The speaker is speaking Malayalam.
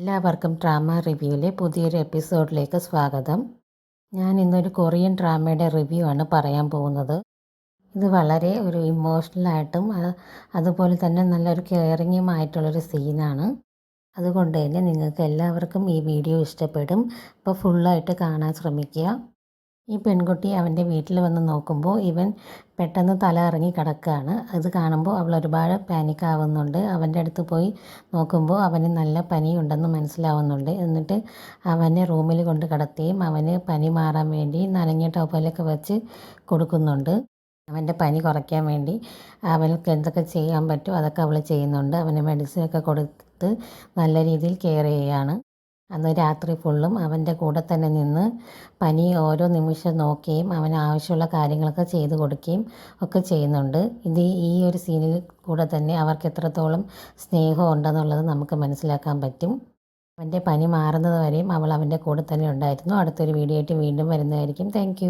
എല്ലാവർക്കും ഡ്രാമ റിവ്യൂവിലെ പുതിയൊരു എപ്പിസോഡിലേക്ക് സ്വാഗതം. ഞാൻ ഇന്നൊരു കൊറിയൻ ഡ്രാമയുടെ റിവ്യൂ ആണ് പറയാൻ പോകുന്നത്. ഇത് വളരെ ഒരു ഇമോഷണലായിട്ടും അതുപോലെ തന്നെ നല്ലൊരു കെയറിങ്ങുമായിട്ടുള്ളൊരു സീനാണ്. അതുകൊണ്ട് തന്നെ നിങ്ങൾക്ക് എല്ലാവർക്കും ഈ വീഡിയോ ഇഷ്ടപ്പെടും. അപ്പോൾ ഫുള്ളായിട്ട് കാണാൻ ശ്രമിക്കുക. ഈ പെൺകുട്ടി അവൻ്റെ വീട്ടിൽ വന്ന് നോക്കുമ്പോൾ ഇവൻ പെട്ടെന്ന് തല ഇറങ്ങി കിടക്കുകയാണ്. അത് കാണുമ്പോൾ അവൾ ഒരുപാട് പാനിക് ആവുന്നുണ്ട്. അവൻ്റെ അടുത്ത് പോയി നോക്കുമ്പോൾ അവന് നല്ല പനിയുണ്ടെന്ന് മനസ്സിലാവുന്നുണ്ട്. എന്നിട്ട് അവനെ റൂമിൽ കൊണ്ട് കിടത്തുകയും അവന് പനി മാറാൻ വേണ്ടി നനഞ്ഞ ടവലൊക്കെ വെച്ച് കൊടുക്കുന്നുണ്ട്. അവൻ്റെ പനി കുറയ്ക്കാൻ വേണ്ടി അവൾക്ക് എന്തൊക്കെ ചെയ്യാൻ പറ്റുമോ അതൊക്കെ അവൾ ചെയ്യുന്നുണ്ട്. അവന് മെഡിസിനൊക്കെ കൊടുത്ത് നല്ല രീതിയിൽ കെയർ ചെയ്യുകയാണ്. അന്ന് രാത്രി ഫുള്ളും അവൻ്റെ കൂടെ തന്നെ നിന്ന് പനി ഓരോ നിമിഷം നോക്കുകയും അവന് ആവശ്യമുള്ള കാര്യങ്ങളൊക്കെ ചെയ്തു കൊടുക്കുകയും ഒക്കെ ചെയ്യുന്നുണ്ട്. ഈ ഒരു സീനിൽ കൂടെ തന്നെ അവർക്ക് എത്രത്തോളം സ്നേഹം ഉണ്ടെന്നുള്ളത് നമുക്ക് മനസ്സിലാക്കാൻ പറ്റും. അവൻ്റെ പനി മാറുന്നത് വരെയും അവൾ അവൻ്റെ കൂടെ തന്നെ ഉണ്ടായിരുന്നു. അടുത്തൊരു വീഡിയോ ആയിട്ട് വീണ്ടും വരുന്നതായിരിക്കും. താങ്ക്